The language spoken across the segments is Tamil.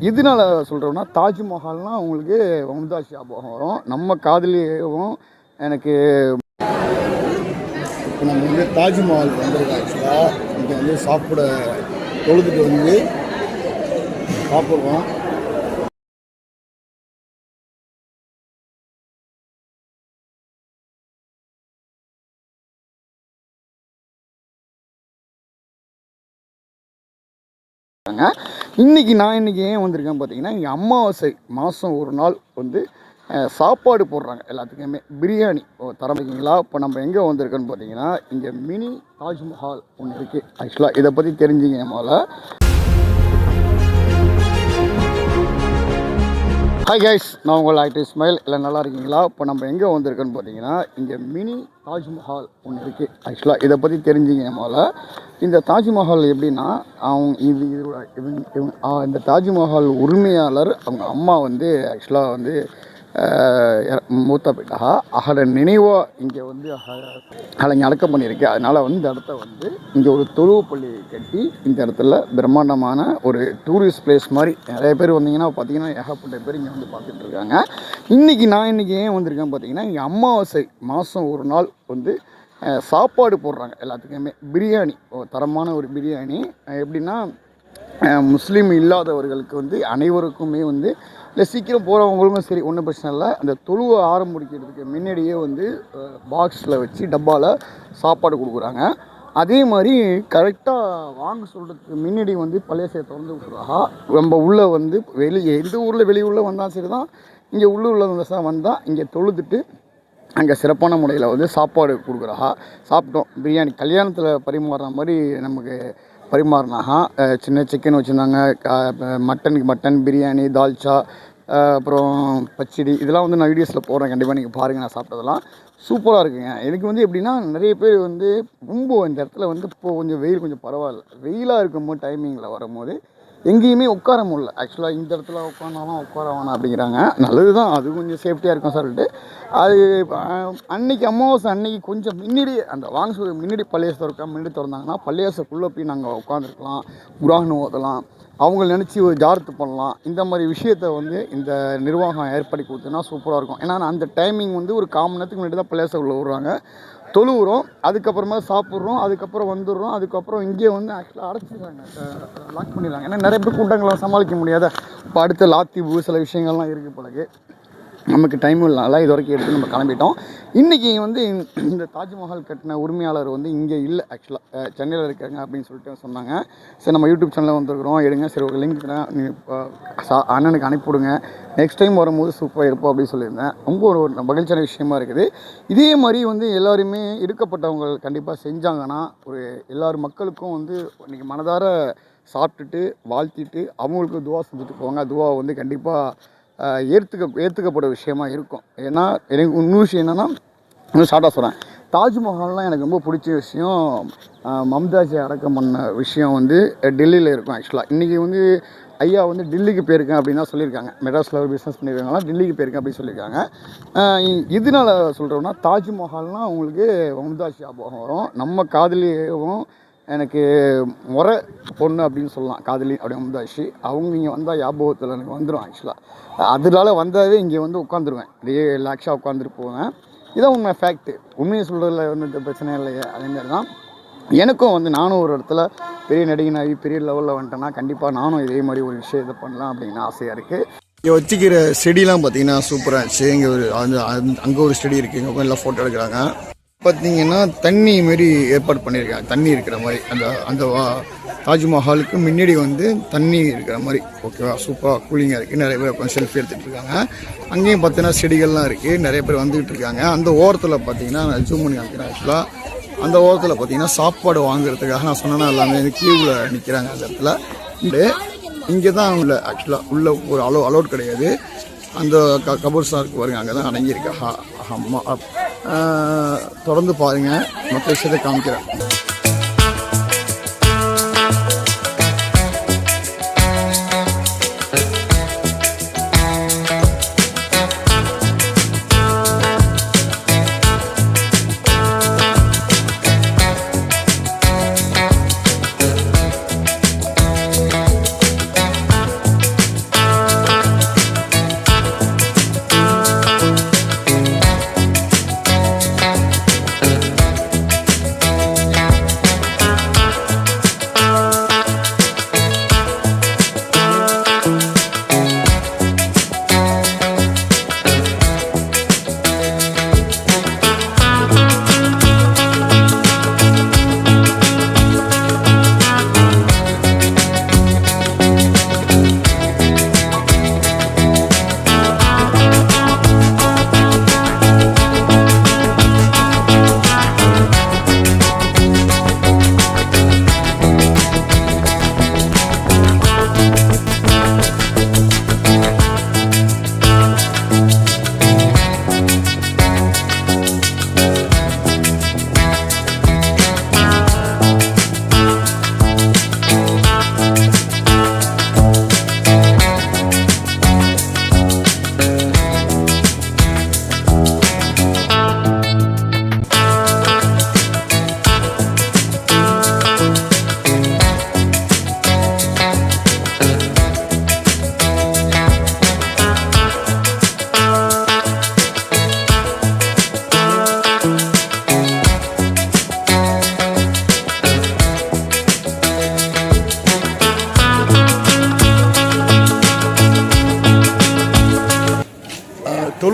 இதனால சொல்கிறோன்னா தாஜ்மஹால்னால் உங்களுக்கு மும்தாஜ் ஞாபகம் வரும். நம்ம காதலியும் எனக்கு இப்போ நம்ம வந்து தாஜ்மஹால் வந்திருக்கோம். ஆக்சுவலாக இங்கே வந்து தொழுதுட்டு வந்து சாப்பிட்றோம். இன்றைக்கி ஏன் வந்திருக்கேன் பார்த்தீங்கன்னா, இங்கே அமாவாசை மாதம் ஒரு நாள் வந்து சாப்பாடு போடுறாங்க எல்லாத்துக்குமே. பிரியாணி தரம்பிங்களா. இப்போ நம்ம எங்கே வந்திருக்கோன்னு பார்த்தீங்கன்னா, இங்கே மினி தாஜ்மஹால் ஒன்று இருக்குது. ஆக்சுவலாக இதை பற்றி தெரிஞ்சுங்க முதல்ல. ஹாய் கைஸ், நான் உங்கள் ஆக்டர் இஸ்மாயில். எல்லாம் நல்லா இருக்கீங்களா? இப்போ நம்ம எங்கே வந்திருக்கோன்னு பார்த்தீங்கன்னா, இங்கே மினி தாஜ்மஹால் ஒன்று இருக்குது. ஆக்சுவலாக இதை பற்றி தெரிஞ்சுங்க முதல்ல. இந்த தாஜ்மஹால் எப்படின்னா, இந்த தாஜ்மஹால் உரிமையாளர் அவங்க அம்மா வந்து ஆக்சுவலாக வந்து மூத்த போயிட்டா. அதோட நினைவாக இங்கே வந்து இங்கே அடக்கம் பண்ணியிருக்கு. அதனால் வந்து இந்த இடத்த வந்து இங்கே ஒரு தொழுவு பள்ளி கட்டி இந்த இடத்துல பிரம்மாண்டமான ஒரு டூரிஸ்ட் பிளேஸ் மாதிரி நிறைய பேர் வந்தீங்கன்னா பார்த்தீங்கன்னா ஏகப்பட்ட பேர் இங்கே வந்து பார்த்துட்ருக்காங்க. இன்றைக்கி ஏன் வந்திருக்கேன் பார்த்தீங்கன்னா, இங்கே அமாவாசை மாதம் ஒரு நாள் வந்து சாப்பாடு போடுறாங்க எல்லாத்துக்குமே. பிரியாணி தரமான ஒரு பிரியாணி. எப்படின்னா, முஸ்லீம் இல்லாதவர்களுக்கு வந்து அனைவருக்குமே வந்து இல்லை சீக்கிரம் போகிறவங்களுக்கும் சரி ஒன்றும் பிரச்சனை இல்லை. அந்த தொழுவை ஆரம்பிக்கிறதுக்கு முன்னாடியே வந்து பாக்ஸில் வச்சு டப்பாவில் சாப்பாடு கொடுக்குறாங்க. அதே மாதிரி கரெக்டாக வாங்க சொல்கிறதுக்கு முன்னாடி வந்து பழைய சேத்தை திறந்து விட்றாங்க. நம்ம உள்ளே வந்து எந்த ஊரில் வெளியூரில் வந்தால் சரி தான், இங்கே உள்ளூரில் வந்தால் இங்கே தொழுதுட்டு அங்கே சிறப்பான முறையில் வந்து சாப்பாடு கொடுக்குறாங்க. சாப்பிட்டோம். பிரியாணி கல்யாணத்தில் பரிமாறுற மாதிரி நமக்கு பரிமாறினாங்க. சின்ன சிக்கன் வச்சுருந்தாங்க, மட்டன் பிரியாணி, தால்ச்சா, அப்புறம் பச்சடி. இதெல்லாம் வந்து நான் வீடியோஸில் போடுறேன், கண்டிப்பாக நீங்கள் பாருங்கள். நான் சாப்பிட்டதெல்லாம் சூப்பராக இருக்குங்க. எனக்கு வந்து எப்படின்னா, நிறைய பேர் வந்து ரொம்ப இந்த இடத்துல வந்து இப்போது கொஞ்சம் வெயில் கொஞ்சம் பரவாயில்ல. வெயிலாக இருக்கும்போது டைமிங்கில் வரும்போது எங்கேயுமே உட்கார முடியல. ஆக்சுவலாக இந்த இடத்துல உட்காந்தாலும் உட்கார வேணாம் அப்படிங்கிறாங்க. நல்லது தான், அது கொஞ்சம் சேஃப்டியாக இருக்கும் சொல்லிட்டு. அது அன்றைக்கி அமாவாசை அன்றைக்கி கொஞ்சம் முன்னாடியே அந்த வாங்க சொல்ல முன்னாடி பள்ளியாசை முன்னாடி திறந்தாங்கன்னா பள்ளியாசைக்குள்ளே போய் நாங்கள் உட்காந்துருக்கலாம், குரான் ஓதலாம், அவங்கள நினச்சி ஒரு ஜாரத்து பண்ணலாம். இந்த மாதிரி விஷயத்தை வந்து இந்த நிர்வாகம் ஏற்படுத்தி கொடுத்தோன்னா சூப்பராக இருக்கும். ஏன்னா அந்த டைமிங் வந்து ஒரு 1/4 மணி நேரத்துக்கு முன்னாடி தான் பள்ளியாசைக்குள்ளே விடுறாங்க. தொழுவுறோம், அதுக்கப்புறமா சாப்பிட்றோம், அதுக்கப்புறம் வந்துடுறோம். அதுக்கப்புறம் இங்கே வந்து ஆக்சுவலாக அடைச்சிடுறாங்க, லாக் பண்ணிடுறாங்க. ஏன்னா நிறைய பேர் கூட்டங்களை சமாளிக்க முடியாத. இப்போ அடுத்த லாத்திபு சில விஷயங்கள்லாம் இருக்குது பிறகு நமக்கு டைம் இல்லைனால இது வரைக்கும் எடுத்து நம்ம கிளம்பிட்டோம். இன்றைக்கி வந்து இந்த தாஜ்மஹால் கட்டின உரிமையாளர் வந்து இங்கே இல்லை. ஆக்சுவலாக சென்னையில் இருக்காங்க அப்படின்னு சொல்லிட்டு சொன்னாங்க. சரி, நம்ம யூடியூப் சேனலில் வந்துருக்குறோம், எடுங்க, சரி ஒரு லிங்க் அண்ணனுக்கு அனுப்பிவிடுங்க, நெக்ஸ்ட் டைம் வரும்போது சூப்பராக இருப்போம் அப்படின்னு சொல்லியிருந்தேன். ரொம்ப ஒரு மகிழ்ச்சியான விஷயமா இருக்குது. இதே மாதிரி வந்து எல்லாருமே இருக்கப்பட்டவங்க கண்டிப்பாக செஞ்சாங்கன்னா ஒரு எல்லாரும் மக்களுக்கும் வந்து இன்றைக்கி மனதார சாப்பிட்டுட்டு வாழ்த்திட்டு அவங்களுக்கு துவா செஞ்சுட்டு போவாங்க. துவா வந்து கண்டிப்பாக ஏற்றுக்கப்பட்ட விஷயமா இருக்கும். ஏன்னா எனக்கு இன்னொரு விஷயம் என்னென்னா, இன்னும் ஷார்ட்டாக சொல்கிறேன், தாஜ்மஹால்லாம் எனக்கு ரொம்ப பிடிச்ச விஷயம் மம்தாஜை அடக்கம் பண்ண விஷயம் வந்து டெல்லியில் இருக்கும். ஆக்சுவலாக இன்றைக்கி வந்து ஐயா வந்து டெல்லிக்கு போயிருக்கேன் அப்படின்னு தான் சொல்லியிருக்காங்க. மெட்ராஸில் ஒரு பிஸ்னஸ் பண்ணியிருக்காங்களா, டெல்லிக்கு போயிருக்கேன் அப்படின்னு சொல்லியிருக்காங்க. இதனால சொல்கிறோன்னா தாஜ்மஹால்னால் உங்களுக்கு மும்தாஜ் ஞாபகம் வரும். நம்ம காதலியும் எனக்கு முறை பொண்ணு அப்படின்னு சொல்லலாம், காதலி அப்படி மும்தாஜ். அவங்க இங்கே வந்தால் ஞாபகத்தில் எனக்கு வந்துடும். ஆக்சுவலாக அதனால வந்தாவே இங்கே வந்து உட்காந்துருவேன், ரிலாக்ஸாக உட்காந்துட்டு போவேன். இதான் உண்மை, ஃபேக்ட்டு. உண்மையை சொல்கிறதுல வந்து பிரச்சனை இல்லையா. அதேமாதிரி தான் எனக்கும் வந்து நானும் ஒரு இடத்துல பெரிய நடிகனாகி பெரிய லெவலில் வந்துட்டேன்னா கண்டிப்பாக நானும் இதே மாதிரி ஒரு விஷயத்தை பண்ணலாம் அப்படின்னு ஆசையாக இருக்குது. இங்கே வச்சுக்கிற செடிலாம் பார்த்திங்கன்னா சூப்பராக இருந்துச்சு. இங்கே ஒரு அங்கே ஒரு செடி இருக்குது, இங்கே எல்லாம் ஃபோட்டோ எடுக்கிறாங்க. பார்த்திங்கன்னா தண்ணி மாரி ஏற்பாடு பண்ணியிருக்காங்க, தண்ணி இருக்கிற மாதிரி. அந்த தாஜ்மஹாலுக்கு முன்னாடி வந்து தண்ணி இருக்கிற மாதிரி. ஓகேவா, சூப்பராக கூலிங்காக இருக்குது. நிறைய பேர் உட்காந்து செல்ஃபி எடுத்துகிட்டு இருக்காங்க. அங்கேயும் பார்த்தீங்கன்னா செடிகள்லாம் இருக்குது, நிறைய பேர் வந்துக்கிட்டு இருக்காங்க. அந்த ஓரத்தில் பார்த்தீங்கன்னா நான் ஜூம் பண்ணி காமிக்கிறேன். ஆக்சுவலாக அந்த ஓரத்தில் பார்த்தீங்கன்னா சாப்பாடு வாங்குறதுக்காக நான் சொன்னேன்னா எல்லாமே க்யூவில் நிற்கிறாங்க. அந்த இடத்துல இங்கே தான் உள்ள ஆக்சுவலாக உள்ள ஒரு அலோட் கிடையாது. அந்த கபூர்ஸாக இருக்குது பாருங்க, அங்கே தான் அடங்கியிருக்கா. அம்மா தொடர்ந்து பாருங்கள், மற்ற விஷயத்தை காமிக்கிறேன்.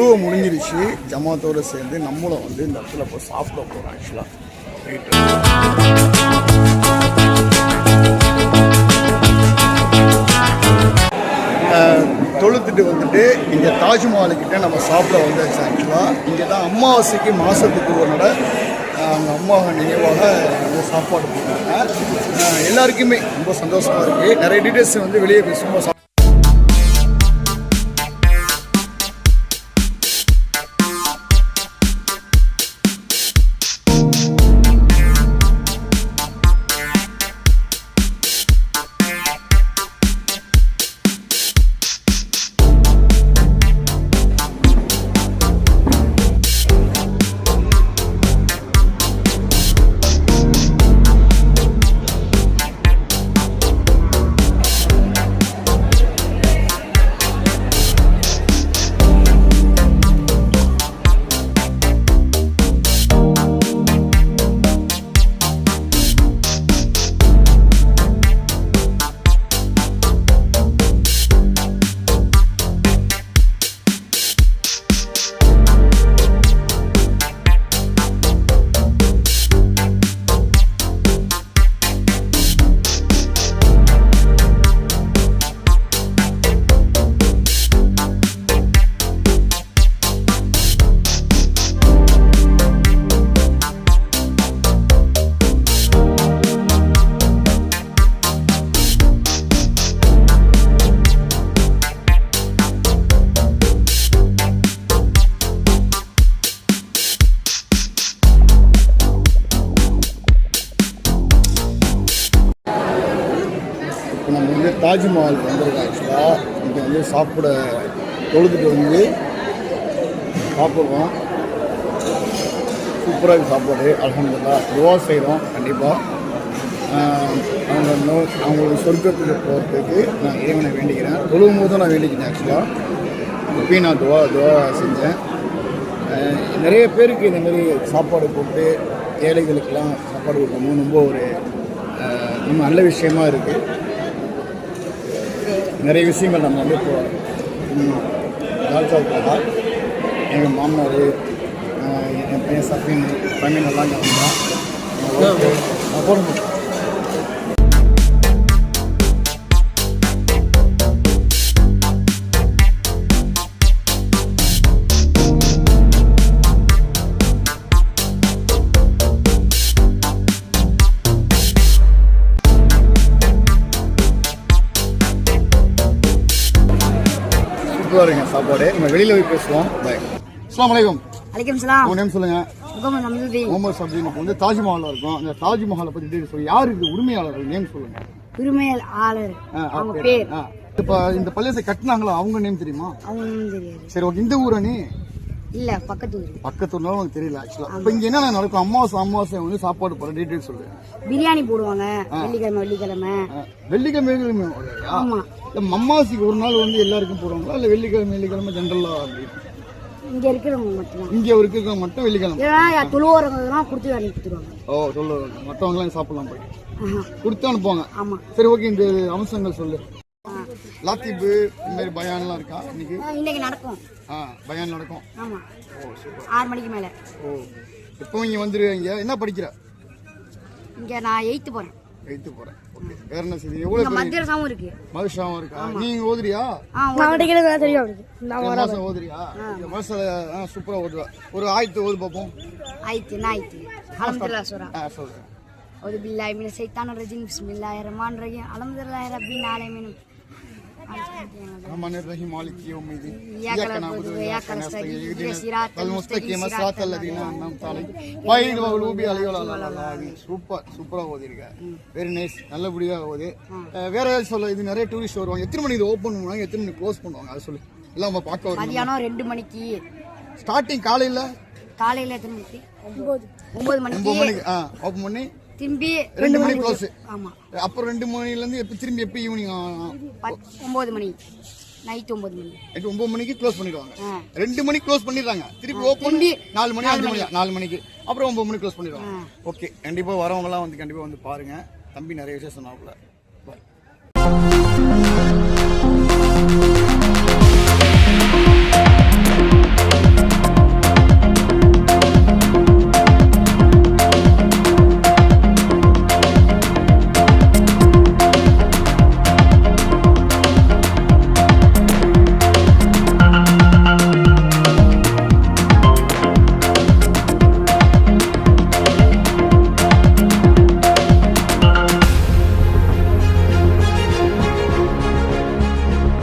தொழுவை முடிஞ்சிருச்சு. ஜமாத்தோடு சேர்ந்து நம்மளும் வந்து இந்த இடத்துல போய் சாப்பிட போகிறோம். ஆக்சுவலாக தொழுத்துட்டு வந்துட்டு இங்கே தாஜ்மஹாலுக்கிட்ட நம்ம சாப்பிட வந்தாச்சு. ஆக்சுவலாக இங்கே தான் அமாவாசைக்கு மாதத்துக்கு ஒரு நட அவங்க அம்மா நினைவாக வந்து சாப்பாடு போட்டாங்க. எல்லாருக்குமே ரொம்ப சந்தோஷமாக இருக்குது. நிறைய டீட்டெயில்ஸ் வந்து வெளியே பேசும்போது நம்ம வந்து தாஜ்மஹால் வந்திருக்கோம். ஆக்சுவலாக இங்கே வந்து சாப்பிட தொழுதுட்டு வந்து சாப்பிட்றோம். சூப்பராக சாப்பாடு அல்ஹம்துலில்லாஹ். துவா செய்கிறோம். கண்டிப்பாக அவங்களுக்கு சொர்க்கத்துக்கு போகிறதுக்கு நான் இறைவனை வேண்டிக்கிறேன். தொழுவும் போதும் நான் வேண்டிக்கிறேன். ஆக்சுவலாக இப்பயும் நான் துவா செஞ்சேன். நிறைய பேருக்கு இந்தமாரி சாப்பாடு போட்டு ஏழைகளுக்கெல்லாம் சாப்பாடு கொடுக்கணும் ரொம்ப ஒரு ரொம்ப நல்ல விஷயமா இருக்குது. நிறைய விஷயங்கள் நம்ம வந்து இப்போ லால்சாவுக்காக எங்கள் மாமனார் என் பையன் சஃபின் பையன் எல்லாம் இங்கே வந்தான் போட சூப்பராக சாப்பாடு. நம்ம வெளியில் போய் பேசுவோம். பாய். அஸ்ஸலாமு அலைக்கும். அலைக்கும் சலாம். உங்க நேம் சொல்லுங்க. முகமது சப்தீன். வந்து தாஜ்மஹால் இருக்கும். அந்த தாஜ்மஹாலை பற்றி டீடைல் சொல்லி யார் இது உரிமையாளர் நேம் சொல்லுங்க. உரிமையாளர் அவங்க பேர். இப்போ இந்த பள்ளியத்தை கட்டினாங்களா அவங்க நேம் தெரியுமா? அவங்க நேம் தெரியாது. சரி ஓகே. இந்த ஊரா நீ? இல்ல பக்கத்து ஊர். பக்கத்து ஊர்னாலும் உனக்கு தெரியல. ஆக்சுவலா இப்போ இங்க என்ன நடக்கும்? அமாவாசை வந்து சாப்பாடு போற டீடைல் சொல்லு. பிரியாணி போடுவாங்க வெள்ளிக்கிழமை. வெள்ளிக்கிழமை ஆமா. அமாவாசைக்கு ஒரு நாள் வந்து எல்லாருக்கும் போடுவாங்களா இல்ல வெள்ளிக்கிழமை ஜென்ரலா? இங்க இருக்கிறவங்க மட்டும். இங்க இருக்கிறவங்க மட்டும் வெள்ளிக்கிழமை தொழுவோரங்கலாம் கொடுத்து வேலைக்கு கொடுத்துருவாங்க. ஓ சொல்லு. மற்றவங்க எல்லாம் சாப்பிடலாம் போய் கொடுத்து அனுப்புவாங்க. ஆமா. சரி ஓகே. இந்த அம்சங்கள் சொல்லு. லாத்திப்பு இந்த மாதிரி பயான்லாம் இருக்கா இன்னைக்கு நடக்கும்? பயான் நடக்கும். ஆமா. ஓ சூப்பர். 6 மணிக்கு மேல. ஓ இப்போ இங்க வந்துருவீங்க. என்ன படிக்கிற? இங்க நான் 8th போறேன். 8th போறேன். ஓகே. வேற என்ன செய்தி? எவ்வளவு மதரசாவும் இருக்கு. மதரசாவும் இருக்கா? நீங்க ஓதுறியா? நான் படிக்கிறதா தெரியும் அவருக்கு. நான் மாசம் ஓதுறியா? இந்த மாசம் சூப்பரா ஓதுவா. ஒரு ஆயத்து ஓது பாப்போம். ஆயத்து அல்ஹம்துலில்லாஹ் சூரா. சொல்றேன். அவுது பில்லாஹி மினஷ் ஷைத்தானிர் ரஜீம். பிஸ்மில்லாஹிர் ரஹ்மானிர் ரஹீம். அல்ஹம்துலில்லாஹி ரப்பில் ஆலமீன். الرحمن الرحيم مالك يوم الدين إياك نعبد وإياك نستعين اهدنا الصراط المستقيم صراط الذين أنعمت عليهم غير المغضوب عليهم ولا الضالين. சூப்பரா ஓதிருக்க. Very nice. நல்லபடியா ஓது. வேற ஏதாவது சொல்ல. இது நிறைய டூரிஸ்ட் வருவாங்க. எத்தனை மணிக்கு ஓபன் பண்ணுவாங்க எத்தனை மணிக்கு க்ளோஸ் பண்ணுவாங்க அதை சொல்லு. எல்லாம் நம்ம பார்க்க வருவாங்க. மதியானம் 2 மணிக்கு ஸ்டார்டிங். காலையில எத்தனை மணிக்கு? 9 மணிக்கு ஓபன் பண்ணி திரும்பி 2 மணி க்ளோஸ். ஆமா. அப்புறம் 2 மணில இருந்து திரும்பி எப்ப ஈவினிங் 9 மணி நைட் 9 மணி. நைட் 9 மணிக்கு க்ளோஸ் பண்ணிடுவாங்க. 2 மணிக்கு க்ளோஸ் பண்ணிடுறாங்க. திருப்பி ஓபன் 4 மணி 5 மணி 4 மணிக்கு அப்புறம் 9 மணிக்கு க்ளோஸ் பண்ணிடுவாங்க. ஓகே. கண்டிப்பா வரவங்க எல்லாம் வந்து கண்டிப்பா வந்து பாருங்க. தம்பி நிறைய விஷயம் சொன்னாப்புல.